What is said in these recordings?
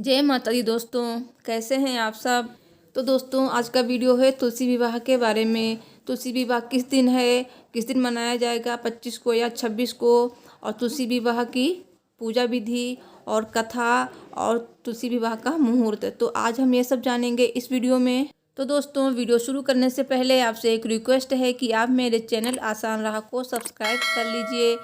जय माता दी दोस्तों, कैसे हैं आप सब। तो दोस्तों आज का वीडियो है तुलसी विवाह के बारे में। तुलसी विवाह किस दिन है, किस दिन मनाया जाएगा, 25 को या 26 को, और तुलसी विवाह की पूजा विधि और कथा और तुलसी विवाह का मुहूर्त। तो आज हम ये सब जानेंगे इस वीडियो में। तो दोस्तों वीडियो शुरू करने से पहले आपसे एक रिक्वेस्ट है कि आप मेरे चैनल आसान राह को सब्सक्राइब कर लीजिए।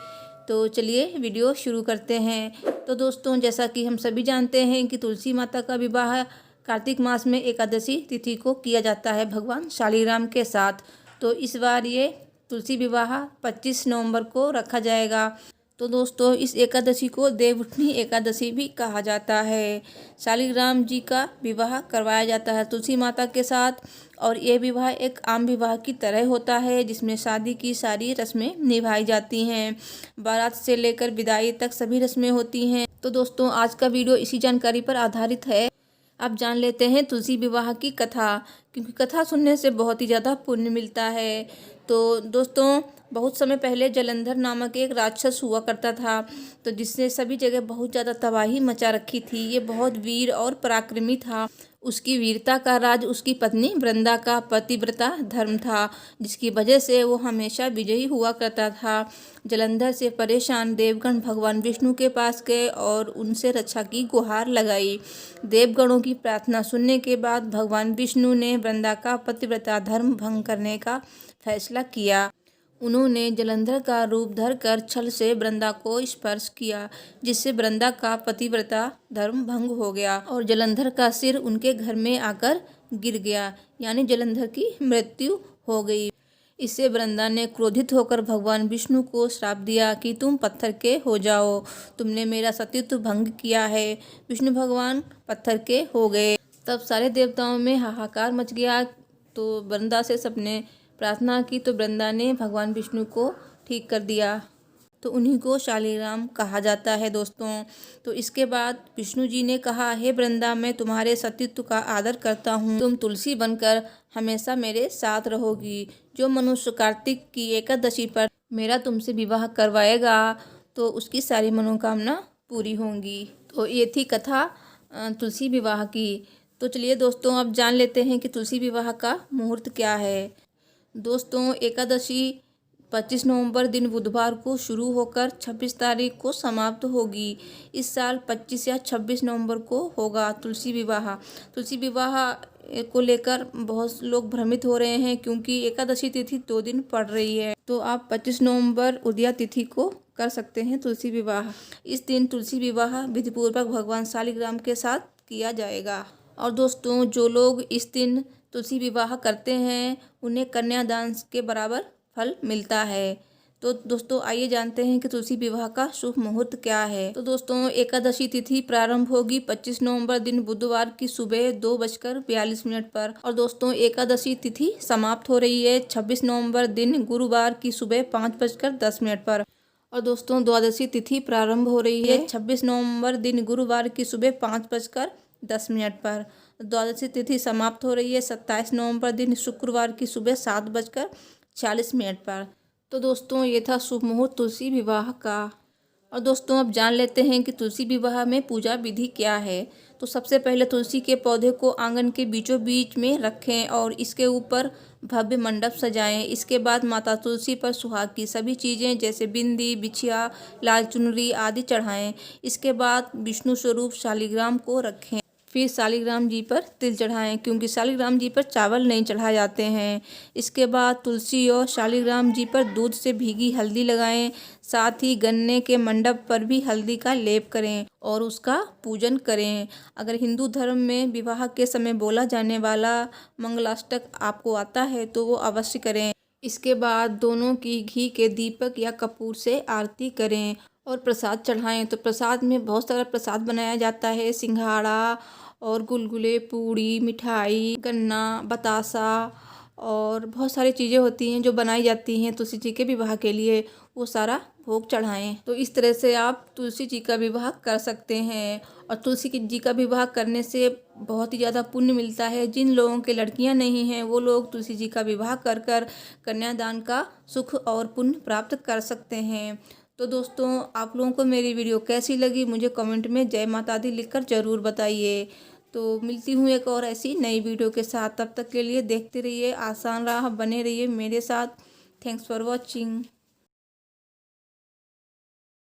तो चलिए वीडियो शुरू करते हैं। तो दोस्तों जैसा कि हम सभी जानते हैं कि तुलसी माता का विवाह कार्तिक मास में एकादशी तिथि को किया जाता है भगवान शालीग्राम के साथ। तो इस बार ये तुलसी विवाह 25 नवंबर को रखा जाएगा। तो दोस्तों इस एकादशी को देवउठनी एकादशी भी कहा जाता है। शालीग्राम जी का विवाह करवाया जाता है तुलसी माता के साथ, और ये विवाह एक आम विवाह की तरह होता है जिसमें शादी की सारी रस्में निभाई जाती हैं। बारात से लेकर विदाई तक सभी रस्में होती हैं। तो दोस्तों आज का वीडियो इसी जानकारी पर आधारित है। अब जान लेते हैं तुलसी विवाह की कथा, क्योंकि कथा सुनने से बहुत ही ज़्यादा पुण्य मिलता है। तो दोस्तों बहुत समय पहले जलंधर नामक एक राक्षस हुआ करता था, तो जिसने सभी जगह बहुत ज़्यादा तबाही मचा रखी थी। ये बहुत वीर और पराक्रमी था। उसकी वीरता का राज उसकी पत्नी वृंदा का पतिव्रता धर्म था, जिसकी वजह से वो हमेशा विजयी हुआ करता था। जलंधर से परेशान देवगण भगवान विष्णु के पास गए और उनसे रक्षा की गुहार लगाई। देवगणों की प्रार्थना सुनने के बाद भगवान विष्णु ने वृंदा का पतिव्रता धर्म भंग करने का फैसला किया। उन्होंने जलंधर का रूप धरकर छल से वृंदा को स्पर्श किया, जिससे वृंदा का पतिव्रता धर्म भंग हो गया और जलंधर का सिर उनके घर में आकर गिर गया, यानी जलंधर की मृत्यु हो गई। इससे वृंदा ने क्रोधित होकर भगवान विष्णु को श्राप दिया कि तुम पत्थर के हो जाओ, तुमने मेरा सतीत्व भंग किया है। विष्णु भगवान पत्थर के हो गए। तब सारे देवताओं में हाहाकार मच गया। तो वृंदा से सबने प्रार्थना की तो वृंदा ने भगवान विष्णु को ठीक कर दिया। तो उन्हीं को शालीग्राम कहा जाता है दोस्तों। तो इसके बाद विष्णु जी ने कहा, हे वृंदा, मैं तुम्हारे सतीत्व का आदर करता हूँ। तुम तुलसी बनकर हमेशा मेरे साथ रहोगी। जो मनुष्य कार्तिक की एकादशी पर मेरा तुमसे विवाह करवाएगा तो उसकी सारी मनोकामना पूरी होंगी। तो ये थी कथा तुलसी विवाह की। तो चलिए दोस्तों अब जान लेते हैं कि तुलसी विवाह का मुहूर्त क्या है। दोस्तों एकादशी 25 नवंबर दिन बुधवार को शुरू होकर 26 तारीख को समाप्त होगी। इस साल 25 या 26 नवंबर को होगा तुलसी विवाह। तुलसी विवाह को लेकर बहुत लोग भ्रमित हो रहे हैं, क्योंकि एकादशी तिथि 2 दिन पड़ रही है। तो आप 25 नवंबर उदया तिथि को कर सकते हैं तुलसी विवाह। इस दिन तुलसी विवाह विधिपूर्वक भगवान शालीग्राम के साथ किया जाएगा। और दोस्तों जो लोग इस दिन तुलसी विवाह करते हैं उन्हें कन्यादान के बराबर फल मिलता है। तो दोस्तों आइए जानते हैं कि तुलसी विवाह का शुभ मुहूर्त क्या है। तो दोस्तों एकादशी तिथि प्रारंभ होगी 25 नवंबर दिन बुधवार की सुबह 2:42 पर, और दोस्तों एकादशी तिथि समाप्त हो रही है 26 नवंबर दिन गुरुवार की सुबह 5:10 पर। और दोस्तों द्वादशी तिथि प्रारंभ हो रही है 26 नवंबर दिन गुरुवार की सुबह 5:10 पर। द्वादशी तिथि समाप्त हो रही है 27 नवंबर दिन शुक्रवार की सुबह 7:40 पर। तो दोस्तों ये था शुभ मुहूर्त तुलसी विवाह का। और दोस्तों अब जान लेते हैं कि तुलसी विवाह में पूजा विधि क्या है। तो सबसे पहले तुलसी के पौधे को आंगन के बीचों बीच में रखें और इसके ऊपर भव्य मंडप सजाएं। इसके बाद माता तुलसी पर सुहाग की सभी चीज़ें जैसे बिंदी, बिछिया, लाल चुनरी आदि चढ़ाएं। इसके बाद विष्णु स्वरूप शालीग्राम को रखें। फिर शालीग्राम जी पर तिल चढ़ाएं, क्योंकि शालीग्राम जी पर चावल नहीं चढ़ाए जाते हैं। इसके बाद तुलसी और शालीग्राम जी पर दूध से भीगी हल्दी लगाएं। साथ ही गन्ने के मंडप पर भी हल्दी का लेप करें और उसका पूजन करें। अगर हिंदू धर्म में विवाह के समय बोला जाने वाला मंगलाष्टक आपको आता है तो वो अवश्य करें। इसके बाद दोनों की घी के दीपक या कपूर से आरती करें और प्रसाद चढ़ाएं। तो प्रसाद में बहुत सारा प्रसाद बनाया जाता है, सिंघाड़ा और गुलगुले, पूड़ी, मिठाई, गन्ना, बतासा और बहुत सारी चीज़ें होती हैं जो बनाई जाती हैं तुलसी जी के विवाह के लिए। वो सारा भोग चढ़ाएं। तो इस तरह से आप तुलसी जी का विवाह कर सकते हैं। और तुलसी जी का विवाह करने से बहुत ही ज़्यादा पुण्य मिलता है। जिन लोगों के लड़कियां नहीं हैं वो लोग तुलसी जी का विवाह कर कर कन्यादान का सुख और पुण्य प्राप्त कर सकते हैं। तो दोस्तों आप लोगों को मेरी वीडियो कैसी लगी मुझे कमेंट में जय माता दी लिखकर ज़रूर बताइए। तो मिलती हूँ एक और ऐसी नई वीडियो के साथ, तब तक के लिए देखते रहिए आसान राह, बने रहिए मेरे साथ। Thanks for watching.